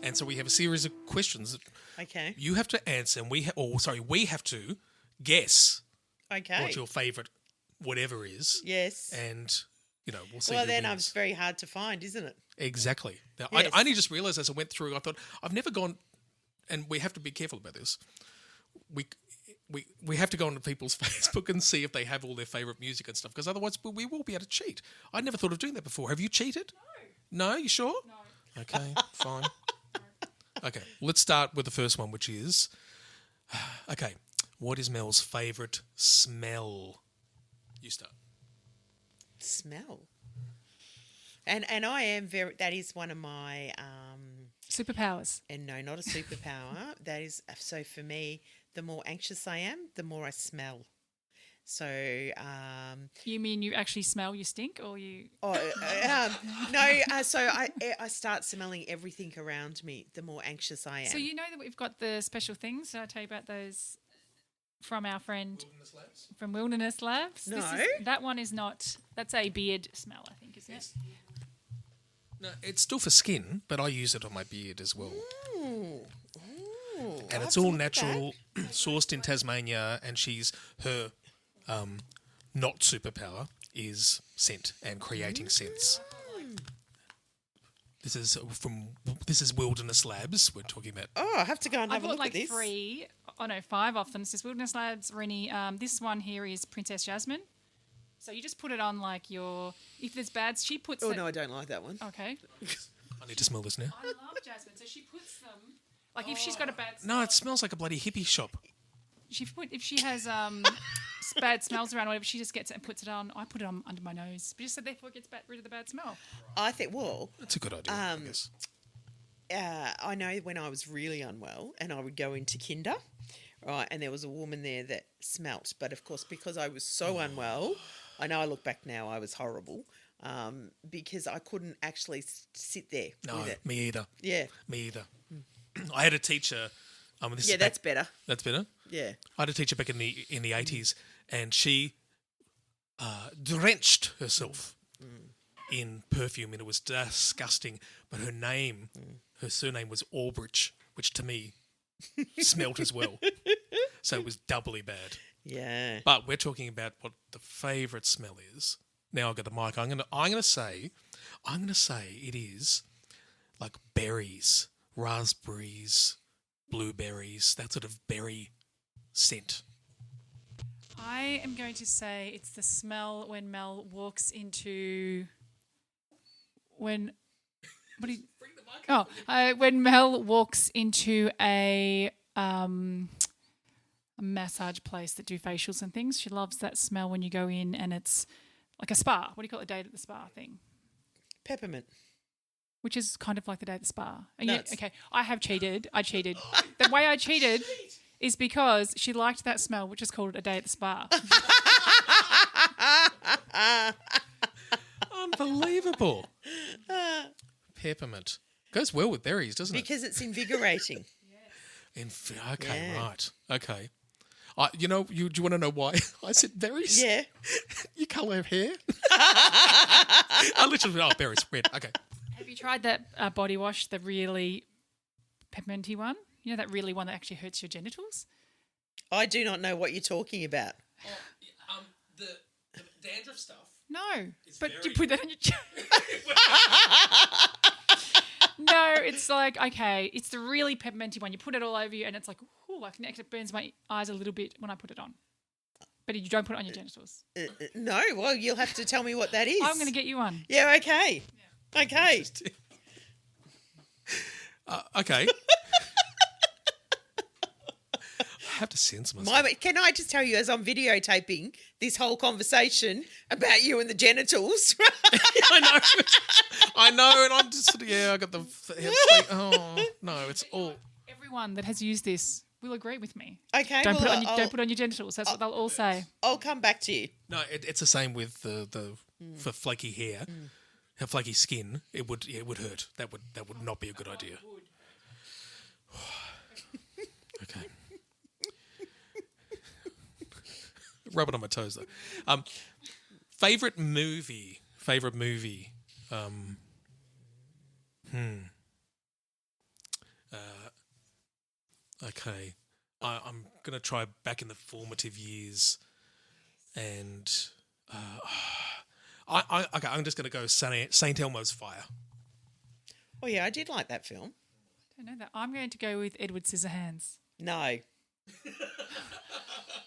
And so we have a series of questions that Okay. you have to answer, and we have to guess Okay. what your favourite whatever is. Yes. And, we'll see Well, who then wins. it's very hard to find, isn't it? Exactly. Now, Yes. I only just realised as I went through, I thought, I've never gone, and we have to be careful about this. We have to go onto people's Facebook and see if they have all their favourite music and stuff, because otherwise we will be able to cheat. I'd never thought of doing that before. Have you cheated? No. No? You sure? No. Okay, fine. Okay, let's start with the first one, which is, okay, what is Mel's favourite smell? You start. Smell. And I am very, that is one of my, Superpowers. and no, not a superpower. That is, so for me, the more anxious I am, the more I smell. So, You mean you actually smell your stink, or you? so I start smelling everything around me, the more anxious I am. So you know that we've got the special things. Did I tell you about those from our friend from Wilderness Labs? No. That one is not. That's a beard smell, I think, isn't it? No, it's still for skin, but I use it on my beard as well. Ooh, And it's all natural, sourced in Tasmania, and her not superpower is scent and creating scents. This is Wilderness Labs we're talking about. Oh, I have to go and I have a bought look like at this. 5 of them. It says Wilderness Labs, Rennie. This one here is Princess Jasmine. So you just put it on like if there's bad, she puts Oh, no, I don't like that one. Okay. I need to smell this now. I love Jasmine. So she puts them, like if she's got a bad smell. No, it smells like a bloody hippie shop. If she has bad smells around or whatever, she just gets it and puts it on. I put it on under my nose. But just so therefore it gets rid of the bad smell. I think, well, That's a good idea, I guess. I know when I was really unwell and I would go into Kinder, right, and there was a woman there that smelt. But, of course, because I was so unwell, I know I look back now, I was horrible because I couldn't actually sit there No, with it. me either. Yeah. Me either. I had a teacher. Yeah, that's better. That's better. Yeah. I had a teacher back in the 80s, and she drenched herself in perfume, and it was disgusting. But her surname was Albridge, which to me smelt as well. So it was doubly bad. Yeah. But we're talking about what the favourite smell is. Now I've got the mic. I'm gonna say it is like berries, raspberries, blueberries, that sort of berry scent. I am going to say it's the smell when Mel walks into when Mel walks into a massage place that do facials and things. She loves that smell when you go in and it's like a spa. What do you call it? A date at the spa thing? Peppermint. Which is kind of like the day at the spa. And Nuts. okay, I have cheated. I cheated. The way I cheated is because she liked that smell, which is called a day at the spa. Unbelievable. Peppermint. Goes well with berries, doesn't because it's invigorating. Okay, Yeah. right. Okay. Do you want to know why I said berries? Yeah. You colour hair? I literally, berries, red. Okay. Have you tried that body wash, the really pepperminty one? You know, that really one that actually hurts your genitals? I do not know what you're talking about. The dandruff stuff. No, but very- you put that on your. No, it's like, okay, it's the really pepperminty one. You put it all over you, and it's like, ooh, like it burns my eyes a little bit when I put it on. But you don't put it on your genitals. No, well, you'll have to tell me what that is. I'm going to get you one. Yeah, okay. Yeah. Okay. Okay. I have to censor myself. Can I just tell you, as I'm videotaping this whole conversation about you and the genitals? I know, and I'm just I got the oh no, it's all. Everyone that has used this will agree with me. Okay, Don't put it on your genitals. That's what they'll all say. I'll come back to you. No, it's the same with the for flaky hair, flaky skin. It would hurt. That would not be a good idea. Okay. Rub it on my toes though. Favorite movie. Okay. I'm gonna try back in the formative years, and I'm just gonna go Saint Elmo's Fire. Oh yeah, I did like that film. I don't know that. I'm going to go with Edward Scissorhands. No.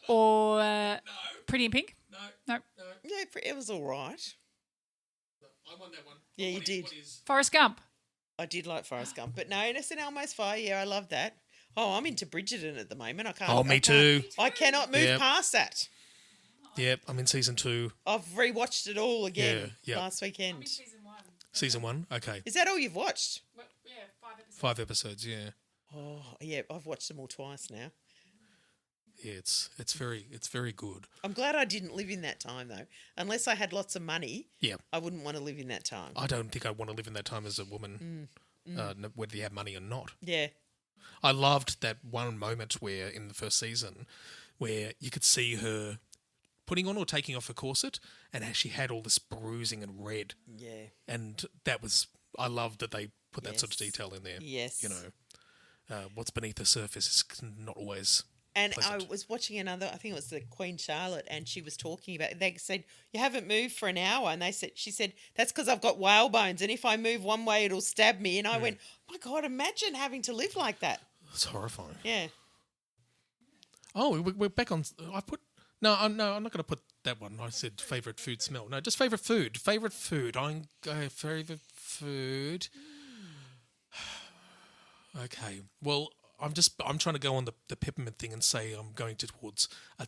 Or Pretty in Pink? No. Yeah, it was all right. I won that one. Yeah, you did. Forrest Gump. I did like Forrest Gump, but no, St. Elmo's Fire. Yeah, I love that. Oh, I'm into Bridgerton at the moment. I can't. Oh, me too. I cannot move past that. Yep, I'm in season 2. I've rewatched it all again Yeah. last weekend. Season 1. Okay, Is that all you've watched? Well, yeah, 5 episodes. 5 episodes. Yeah, Oh, yeah, I've watched them all twice now. yeah. It's very good. I'm glad I didn't live in that time though. Unless I had lots of money, Yeah, I wouldn't want to live in that time. I don't think I want to live in that time as a woman, whether you have money or not. Yeah. I loved that one moment where in the first season, where you could see her putting on or taking off her corset, and she had all this bruising and red. Yeah. And I loved that they put that sort of detail in there. Yes. You know, what's beneath the surface is not always And pleasant. I was watching another, I think it was the Queen Charlotte, and she was talking about, they said, you haven't moved for an hour. And she said, that's because I've got whale bones. And if I move one way, it'll stab me. And I went, my God, imagine having to live like that. It's horrifying. Yeah. Oh, we're back on. I'm not going to put that one. I said favourite food smell. No, just favourite food. Favourite food. I'm going favourite food. Okay. Well, I'm trying to go on the peppermint thing and say I'm going towards a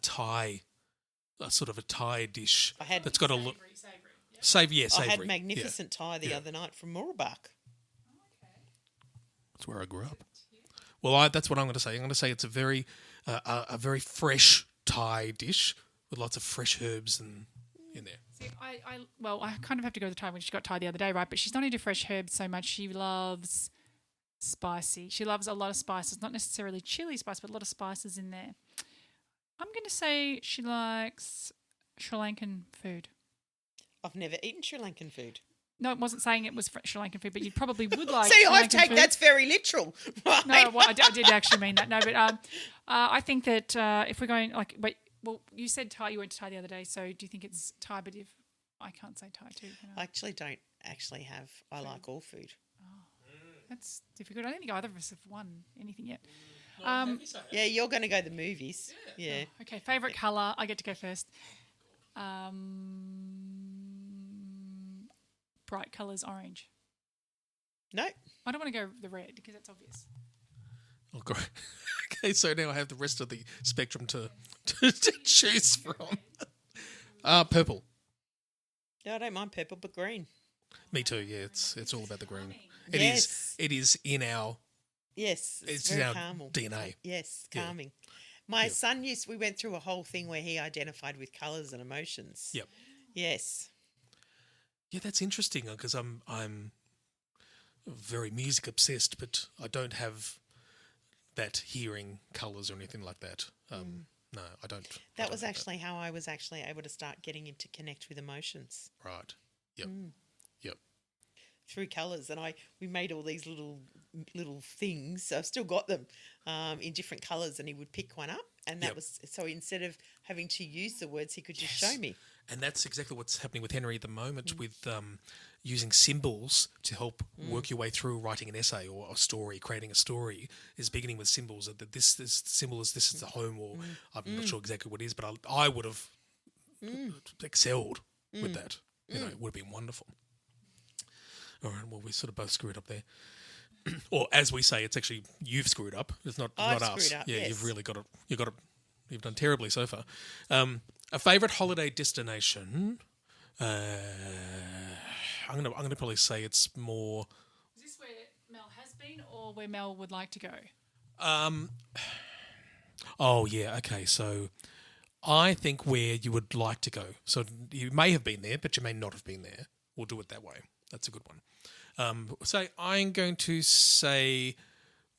sort of a Thai dish that's got a look. Savoury, yeah, savoury. I had magnificent Thai the other night from Mooroolbark. That's where I grew up. Well, that's what I'm going to say. I'm going to say it's a very fresh Thai dish with lots of fresh herbs in there. See, I kind of have to go to Thai when she got Thai the other day, right? But she's not into fresh herbs so much. She loves spicy. She loves a lot of spices, not necessarily chili spice, but a lot of spices in there. I'm going to say she likes Sri Lankan food. I've never eaten Sri Lankan food. No, it wasn't saying it was Sri Lankan food, but you probably would like See, Sri Lankan food. that's very literal. Right? No, well, I did actually mean that. No, but I think that if we're going you said Thai. You went to Thai the other day, so do you think it's Thai? But if I can't say Thai too, I actually don't have. I like all food. that's difficult. I don't think either of us have won anything yet. Yeah, you're going to go the movies. Yeah. Okay, favourite colour. I get to go first. Bright colours, orange. No. I don't want to go the red because that's obvious. Oh, great. Okay, so now I have the rest of the spectrum to choose from. Purple. No, I don't mind purple, but green. Me too. Yeah, it's all about the green. Yes. It is in our. Yes, It's very in our calming. DNA. Yes, Yeah. calming. My son we went through a whole thing where he identified with colours and emotions. Yep. Yes. Yeah, that's interesting because very music obsessed, but I don't have that hearing colours or anything like that. No, I don't. That was actually how I was actually able to start getting into connect with emotions. Right. Yep. Yep. Through colours, and we made all these little things. So I've still got them in different colours, and he would pick one up, and that was so instead of having to use the words, he could just show me. And that's exactly what's happening with Henry at the moment with using symbols to help work your way through writing an essay or a story, creating a story, is beginning with symbols. That this symbol is this is the home, or I'm not sure exactly what it is, but I would have excelled with that. You know, it would have been wonderful. All right, well, we sort of both screwed up there. Or as we say, it's actually you've screwed up. It's not us. Screwed up, yeah, yes. you've really got it. You've done terribly so far. A favourite holiday destination. I'm gonna probably say it's more. Is this where Mel has been, or where Mel would like to go? Oh yeah. Okay. So I think where you would like to go. So you may have been there, but you may not have been there. We'll do it that way. That's a good one. So I'm going to say,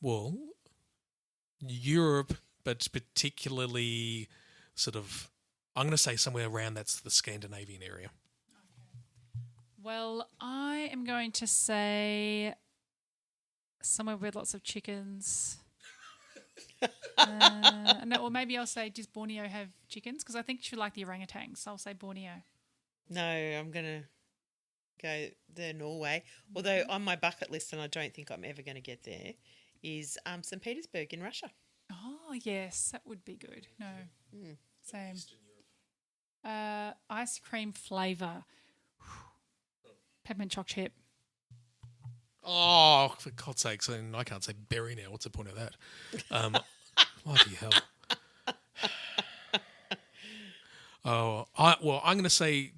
well, Europe, but particularly sort of, I'm going to say somewhere around that's the Scandinavian area. Well, I am going to say somewhere with lots of chickens. No, or maybe I'll say, does Borneo have chickens? Because I think she'll like the orangutans. So I'll say Borneo. No, I'm going to go the Norway. Although on my bucket list, and I don't think I'm ever going to get there, is St. Petersburg in Russia. Oh, yes, that would be good. No, same. Ice cream flavour. Peppermint choc chip. Oh, for God's sakes, I can't say berry now. What's the point of that? Bloody hell. I'm going to say,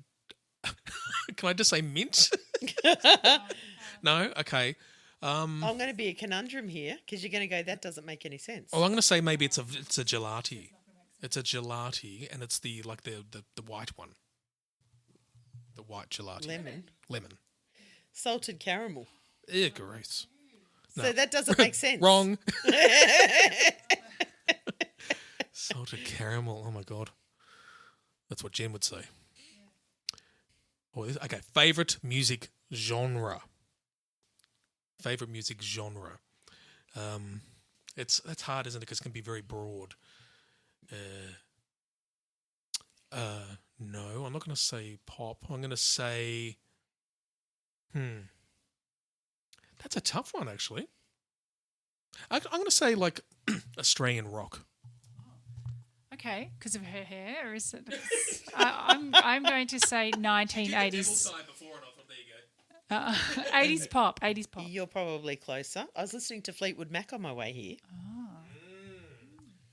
can I just say mint? No? Okay. I'm going to be a conundrum here because you're going to go, that doesn't make any sense. Oh, I'm going to say maybe it's a gelati. It's a gelati, and it's the white one. The white gelati. Lemon. Salted caramel. Ew, gross. No. So that doesn't make sense. Wrong. Salted caramel. Oh my God. That's what Jen would say. Okay. Favorite music genre. That's hard, isn't it? Because it can be very broad. No, I'm not going to say pop. I'm going to say, that's a tough one, actually. I'm going to say like Australian rock. Okay, because of her hair, or is it? I'm going to say 1980s. 80s pop. 80s pop. You're probably closer. I was listening to Fleetwood Mac on my way here. Oh.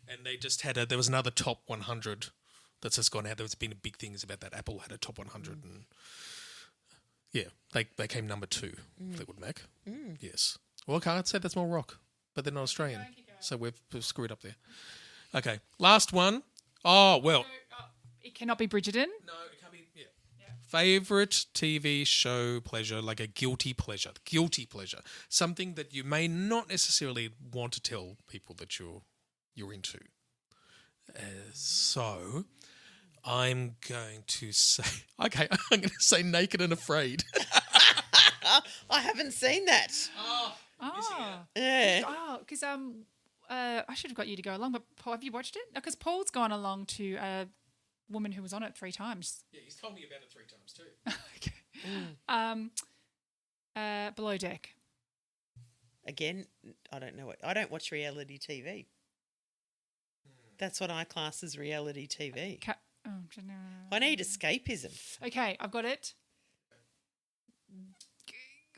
And they just had there was another top 100 that's just gone out. There's been big things about that. Apple had a top 100, and yeah, they came number 2. Fleetwood Mac. Yes. Well, okay, I'd say that's more rock, but they're not Australian, so we've screwed up there. Okay, last one. Oh well, it cannot be Bridgerton. No, it can't be. Yeah. Favorite TV show pleasure, like a guilty pleasure, something that you may not necessarily want to tell people that you're into. So, I'm going to say, okay, I'm going to say Naked and Afraid. I haven't seen that. Yeah. Oh, because I should have got you to go along, but Paul, have you watched it? Because Paul's gone along to a woman who was on it 3 times. Yeah, he's told me about it 3 times too. Okay. Below Deck. Again, I don't know. I don't watch reality TV. That's what I class as reality TV. I need escapism. Okay, I've got it.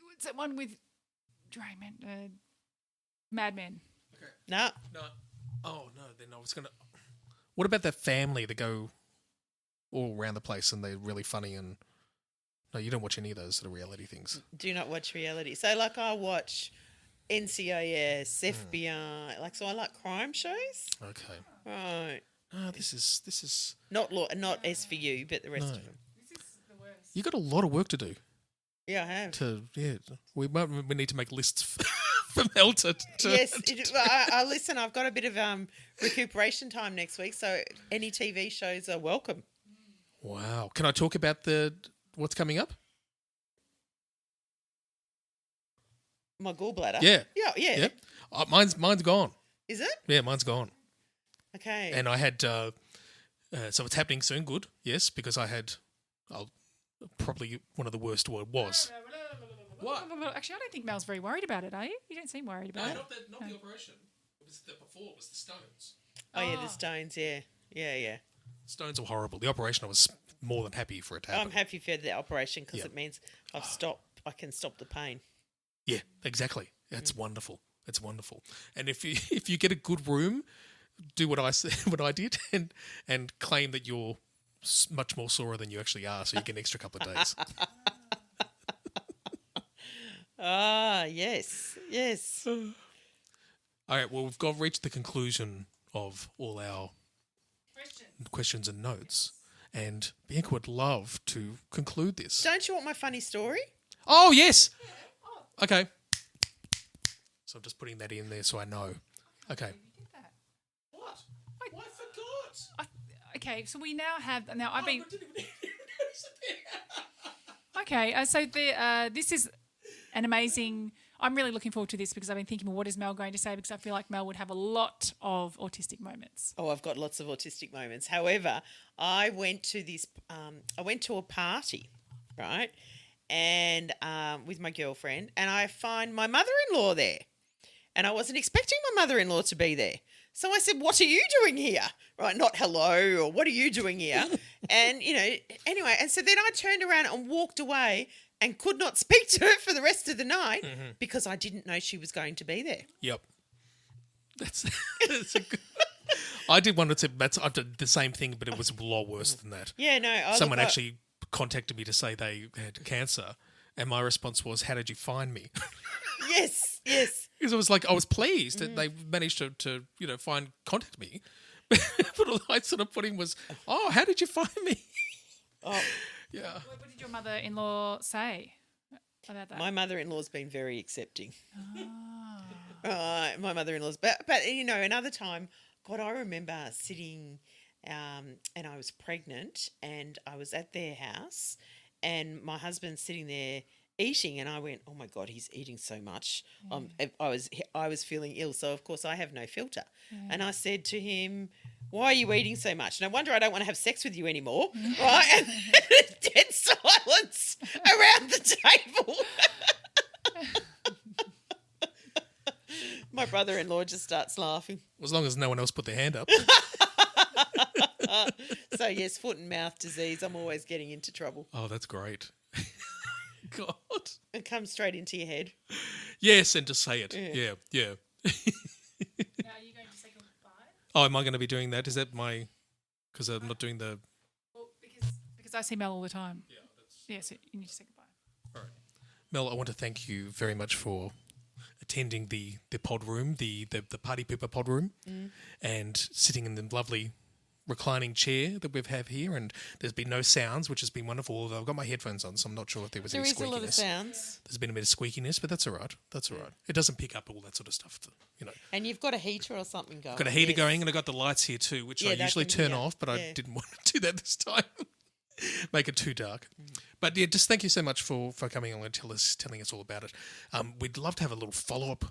What's that one with Mad Men? Okay. No. Oh no, then I was gonna. What about that family that go all around the place and they're really funny and? No, you don't watch any of those sort of reality things. Do not watch reality. So, like, I watch NCIS, FBI. Like, so I like crime shows. Okay. Right. Ah, this is not SVU, but the rest of them. This is the worst. You got a lot of work to do. Yeah, I have. We need to make lists for Mel to Yes, listen, I've got a bit of recuperation time next week, so any TV shows are welcome. Wow. Can I talk about what's coming up? My gallbladder? Yeah. Yeah. Mine's gone. Is it? Yeah, mine's gone. Okay. And I had, so it's happening soon, good, yes, because I had probably one of the worst was. What? Actually, I don't think Mel's very worried about it, are you? You don't seem worried about it. Not the operation. It was before, it was the stones. Oh, yeah, the stones, yeah. Yeah. Stones were horrible. The operation, I was more than happy for it to happen. I'm happy for the operation because it means I can stop the pain. Yeah, exactly. That's wonderful. It's wonderful. And if you get a good room, do what I did, and claim that you're much more sore than you actually are, so you get an extra couple of days. Yes. All right. Well, we've reached the conclusion of all our questions and notes, and Bianca would love to conclude this. Don't you want my funny story? Oh yes. Okay. So I'm just putting that in there so I know. Okay. What? I forgot. Okay, so we now have. Now I've been. Okay, so this is an amazing. I'm really looking forward to this because I've been thinking, well, what is Mel going to say? Because I feel like Mel would have a lot of autistic moments. Oh, I've got lots of autistic moments. However, I went to a party, right, and with my girlfriend, and I find my mother-in-law there, and I wasn't expecting my mother-in-law to be there. So I said, "What are you doing here?" Right, not hello or what are you doing here? And anyway, and so then I turned around and walked away. And could not speak to her for the rest of the night because I didn't know she was going to be there. Yep. That's a good. I did one. I did the same thing, but it was a lot worse than that. Yeah, no. Someone actually contacted me to say they had cancer, and my response was, "How did you find me?" Yes. Because it was like I was pleased that they managed to contact me, but all I sort of put in was, "Oh, how did you find me?" Oh. Yeah. What did your mother-in-law say about that? My mother-in-law's been very accepting. My mother-in-law's, but another time, God, I remember sitting, and I was pregnant, and I was at their house, and my husband's sitting there eating, and I went, "Oh my God, he's eating so much." I was feeling ill, so of course I have no filter, and I said to him, "Why are you eating so much?" No wonder I don't want to have sex with you anymore, right? And dead silence around the table. My brother-in-law just starts laughing. As long as no one else put their hand up. So yes, foot and mouth disease. I'm always getting into trouble. Oh, that's great. God. It comes straight into your head. Yes, and to say it. Yeah. Now, are you going to say goodbye? Oh, am I going to be doing that? Is that because I'm not doing the... Well, because I see Mel all the time. Yeah, so you need to say goodbye. All right. Mel, I want to thank you very much for attending the pod room, the Party Pooper pod room, and sitting in the lovely reclining chair that we have here, and there's been no sounds, which has been wonderful, although I've got my headphones on, so I'm not sure if there was any squeakiness. There is a lot of sounds. There's been a bit of squeakiness, but that's all right. It doesn't pick up all that sort of stuff, And you've got a heater or something going. I've got a heater going, and I've got the lights here too, which I usually turn off, but I didn't want to do that this time. Make it too dark. But yeah, just thank you so much for coming on and telling us all about it. We'd love to have a little follow-up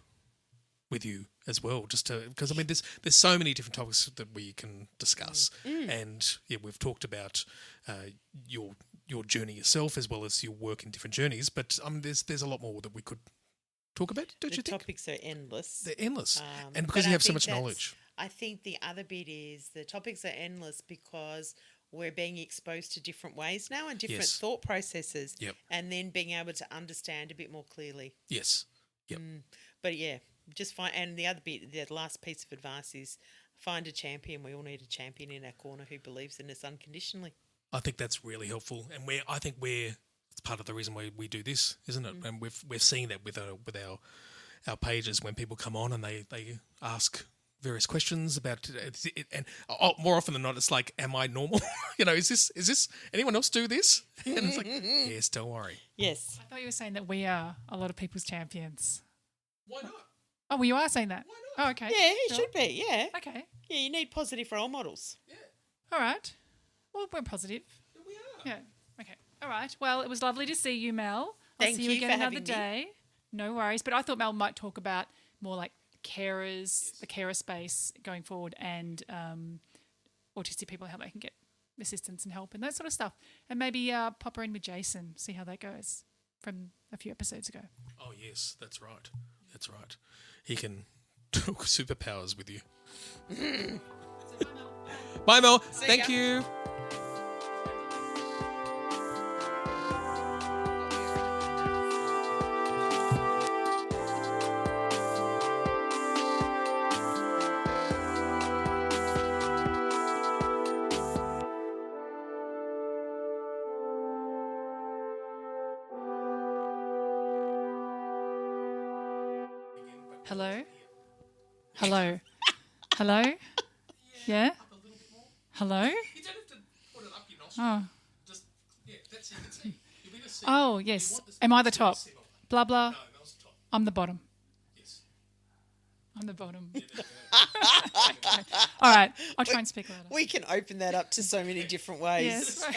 with you as well, just because there's so many different topics that we can discuss, and we've talked about your journey yourself as well as your work in Different Journeys, but there's a lot more that we could talk about, don't you think? The topics are endless. They're endless, and because you have so much knowledge. I think the other bit is the topics are endless because we're being exposed to different ways now and different thought processes, and then being able to understand a bit more clearly. Yes. Yep. But yeah. Just find, and the other bit, the last piece of advice is find a champion. We all need a champion in our corner who believes in us unconditionally. I think that's really helpful, and it's part of the reason why we do this, isn't it? And we're seeing that with our pages when people come on and they ask various questions about it, and more often than not, it's like, "Am I normal? Is this anyone else do this?" And it's like, "Yes, don't worry." Yes. I thought you were saying that we are a lot of people's champions. Why not? Oh, well, you are saying that. Why Oh, okay. Yeah, he Sure. should be. Yeah. Okay. Yeah, you need positive role models. All right. Well, we're positive. We are. Yeah. Okay. All right. Well, it was lovely to see you, Mel. I'll Thank see you you again for another having me. day. No worries. But I thought Mel might talk about more like carers, the carer space going forward, and autistic people, how they can get assistance and help and that sort of stuff. And maybe pop her in with Jason, see how that goes from a few episodes ago. Oh yes, that's right. That's right. He can talk superpowers with you. Bye, Mel. Thank you. Hello? Hello? Hello? Yeah? Hello? You don't have to put it up your nostril. Oh. Just that's it. That's it. You'll be the C. Oh, yes. Am I the top? Blah, blah. No, Mel's the top. I'm the bottom. Yes. I'm the bottom. Okay. All right. I'll try and speak louder. We can open that up to so many different ways. Yes. Right.